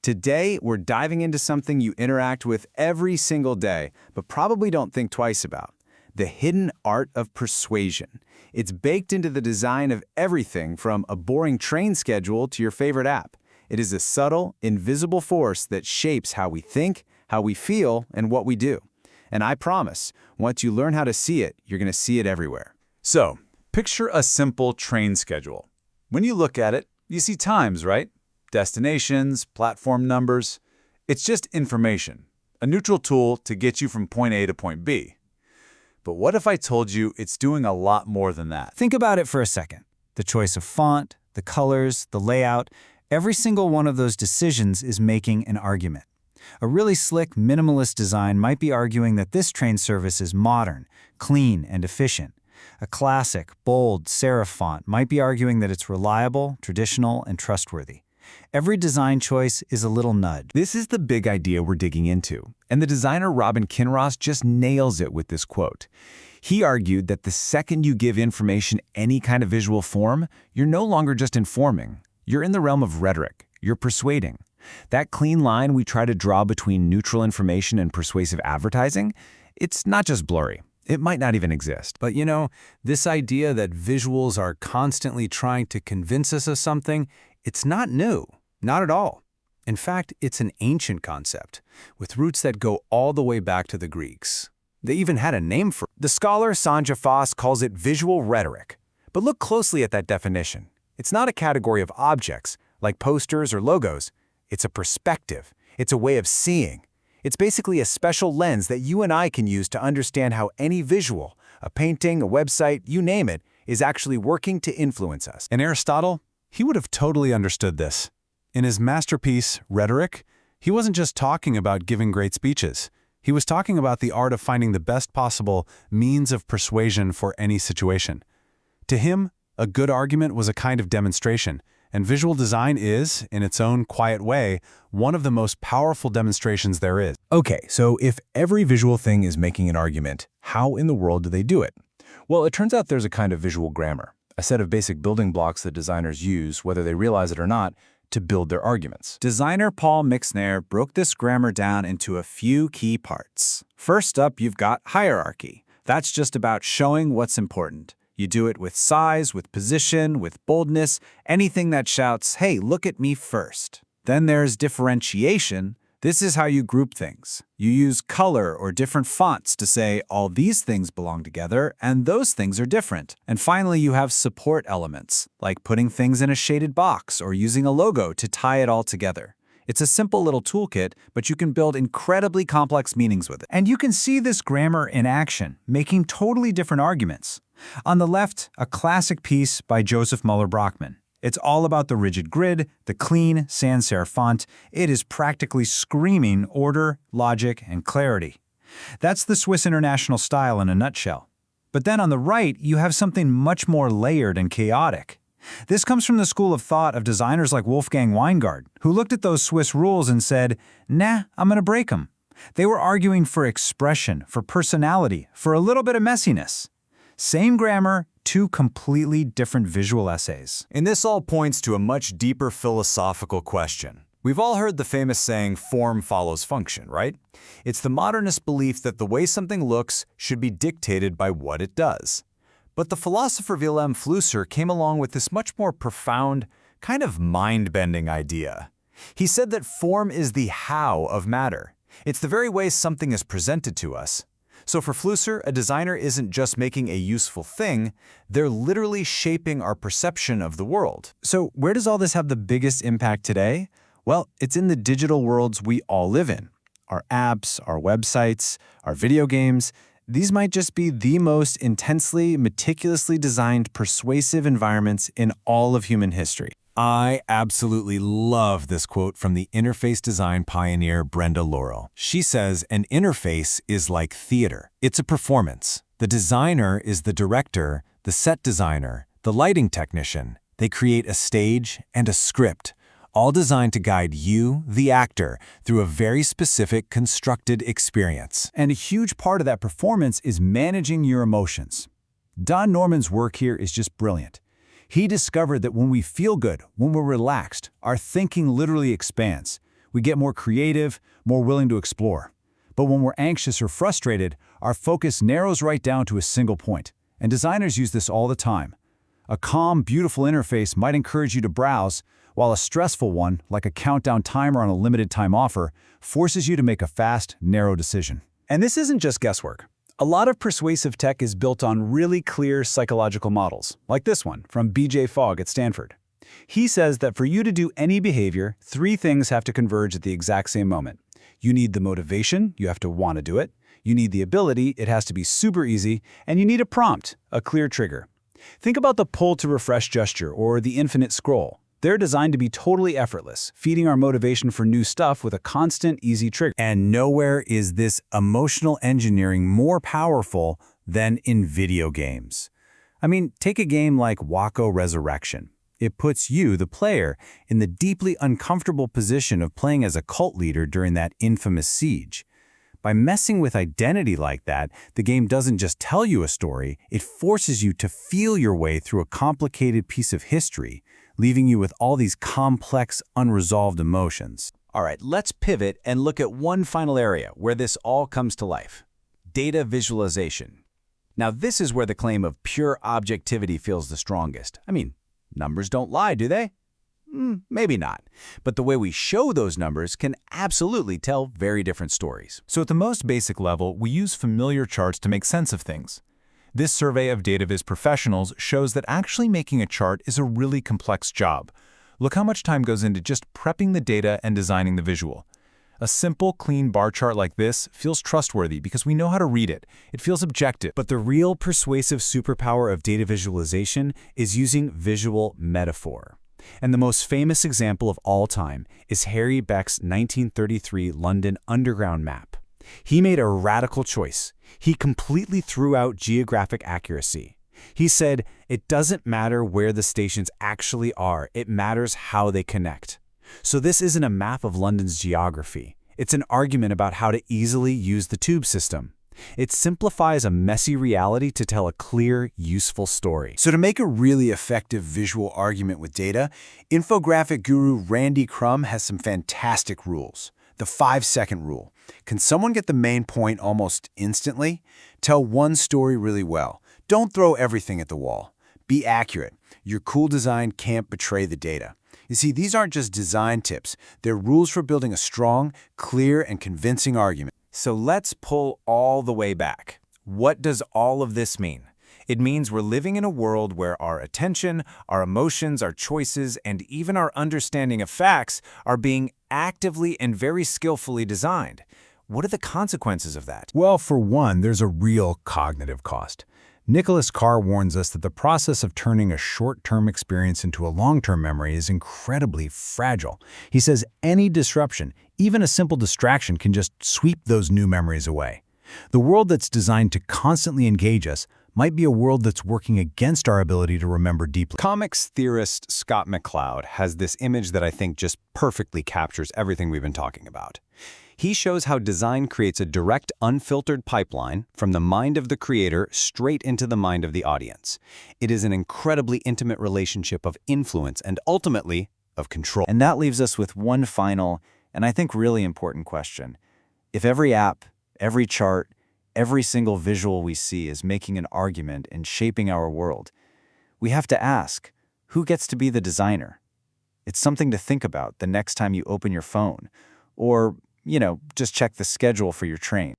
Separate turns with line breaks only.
Today, we're diving into something you interact with every single day, but probably don't think twice about: the hidden art of persuasion. It's baked into the design of everything from a boring train schedule to your favorite app. It is a subtle, invisible force that shapes how we think, how we feel, and what we do. And I promise, once you learn how to see it, you're going to see it everywhere.
So, picture a simple train schedule. When you look at it, you see times, right? Destinations, platform numbers. It's just information, a neutral tool to get you from point A to point B. But what if I told you it's doing a lot more than that?
Think about it for a second. The choice of font, the colors, the layout, every single one of those decisions is making an argument. A really slick, minimalist design might be arguing that this train service is modern, clean, and efficient. A classic, bold, serif font might be arguing that it's reliable, traditional, and trustworthy. Every design choice is a little nudge.
This is the big idea we're digging into, and the designer Robin Kinross just nails it with this quote. He argued that the second you give information any kind of visual form, you're no longer just informing. You're in the realm of rhetoric. You're persuading. That clean line we try to draw between neutral information and persuasive advertising, it's not just blurry. It might not even exist.
But this idea that visuals are constantly trying to convince us of something, it's not new, not at all. In fact, it's an ancient concept, with roots that go all the way back to the Greeks. They even had a name for it.
The scholar Sanja Foss calls it visual rhetoric. But look closely at that definition. It's not a category of objects, like posters or logos. It's a perspective. It's a way of seeing. It's basically a special lens that you and I can use to understand how any visual, a painting, a website, you name it, is actually working to influence us.
And Aristotle, he would have totally understood this. In his masterpiece, Rhetoric, he wasn't just talking about giving great speeches. He was talking about the art of finding the best possible means of persuasion for any situation. To him, a good argument was a kind of demonstration, and visual design is, in its own quiet way, one of the most powerful demonstrations there is.
Okay, so if every visual thing is making an argument, how in the world do they do it? Well, it turns out there's a kind of visual grammar, a set of basic building blocks that designers use, whether they realize it or not, to build their arguments.
Designer Paul Mixner broke this grammar down into a few key parts. First up, you've got hierarchy. That's just about showing what's important. You do it with size, with position, with boldness, anything that shouts, "Hey, look at me first." Then there's differentiation. This is how you group things. You use color or different fonts to say all these things belong together and those things are different. And finally, you have support elements, like putting things in a shaded box or using a logo to tie it all together. It's a simple little toolkit, but you can build incredibly complex meanings with it. And you can see this grammar in action, making totally different arguments. On the left, a classic piece by Joseph Muller-Brockman. It's all about the rigid grid, the clean, sans-serif font. It is practically screaming order, logic, and clarity. That's the Swiss International style in a nutshell. But then on the right, you have something much more layered and chaotic. This comes from the school of thought of designers like Wolfgang Weingart, who looked at those Swiss rules and said, "Nah, I'm gonna break them." They were arguing for expression, for personality, for a little bit of messiness. Same grammar, two completely different visual essays.
And this all points to a much deeper philosophical question. We've all heard the famous saying, form follows function, right? It's the modernist belief that the way something looks should be dictated by what it does. But the philosopher Wilhelm Flusser came along with this much more profound, kind of mind-bending idea. He said that form is the how of matter. It's the very way something is presented to us. So for Flusser, a designer isn't just making a useful thing, they're literally shaping our perception of the world.
So where does all this have the biggest impact today? Well, it's in the digital worlds we all live in. Our apps, our websites, our video games. These might just be the most intensely, meticulously designed, persuasive environments in all of human history.
I absolutely love this quote from the interface design pioneer Brenda Laurel. She says, "An interface is like theater. It's a performance. The designer is the director, the set designer, the lighting technician. They create a stage and a script, all designed to guide you, the actor, through a very specific constructed experience."
And a huge part of that performance is managing your emotions. Don Norman's work here is just brilliant. He discovered that when we feel good, when we're relaxed, our thinking literally expands. We get more creative, more willing to explore. But when we're anxious or frustrated, our focus narrows right down to a single point. And designers use this all the time. A calm, beautiful interface might encourage you to browse, while a stressful one, like a countdown timer on a limited time offer, forces you to make a fast, narrow decision. And this isn't just guesswork. A lot of persuasive tech is built on really clear psychological models, like this one from BJ Fogg at Stanford. He says that for you to do any behavior, 3 things have to converge at the exact same moment. You need the motivation, you have to want to do it. You need the ability, it has to be super easy. And you need a prompt, a clear trigger. Think about the pull to refresh gesture or the infinite scroll. They're designed to be totally effortless, feeding our motivation for new stuff with a constant, easy trigger. And nowhere is this emotional engineering more powerful than in video games. I mean, take a game like Waco Resurrection. It puts you, the player, in the deeply uncomfortable position of playing as a cult leader during that infamous siege. By messing with identity like that, the game doesn't just tell you a story, it forces you to feel your way through a complicated piece of history, leaving you with all these complex, unresolved emotions.
All right, let's pivot and look at one final area where this all comes to life: data visualization. Now, this is where the claim of pure objectivity feels the strongest. I mean, numbers don't lie, do they? Maybe not. But the way we show those numbers can absolutely tell very different stories.
So at the most basic level, we use familiar charts to make sense of things. This survey of DataViz professionals shows that actually making a chart is a really complex job. Look how much time goes into just prepping the data and designing the visual. A simple, clean bar chart like this feels trustworthy because we know how to read it. It feels objective.
But the real persuasive superpower of data visualization is using visual metaphor. And the most famous example of all time is Harry Beck's 1933 London Underground map. He made a radical choice. He completely threw out geographic accuracy. He said, it doesn't matter where the stations actually are, it matters how they connect. So this isn't a map of London's geography. It's an argument about how to easily use the tube system. It simplifies a messy reality to tell a clear, useful story.
So to make a really effective visual argument with data, infographic guru Randy Crum has some fantastic rules. The 5-second rule. Can someone get the main point almost instantly? Tell one story really well. Don't throw everything at the wall. Be accurate. Your cool design can't betray the data. You see, these aren't just design tips. They're rules for building a strong, clear, and convincing argument.
So let's pull all the way back. What does all of this mean? It means we're living in a world where our attention, our emotions, our choices, and even our understanding of facts are being actively and very skillfully designed. What are the consequences of that?
Well, for one, there's a real cognitive cost. Nicholas Carr warns us that the process of turning a short-term experience into a long-term memory is incredibly fragile. He says any disruption, even a simple distraction, can just sweep those new memories away. The world that's designed to constantly engage us might be a world that's working against our ability to remember deeply.
Comics theorist Scott McCloud has this image that I think just perfectly captures everything we've been talking about. He shows how design creates a direct, unfiltered pipeline from the mind of the creator straight into the mind of the audience. It is an incredibly intimate relationship of influence and ultimately of control.
And that leaves us with one final, and I think really important question. If every app, every chart, every single visual we see is making an argument and shaping our world, we have to ask, who gets to be the designer? It's something to think about the next time you open your phone, or just check the schedule for your train.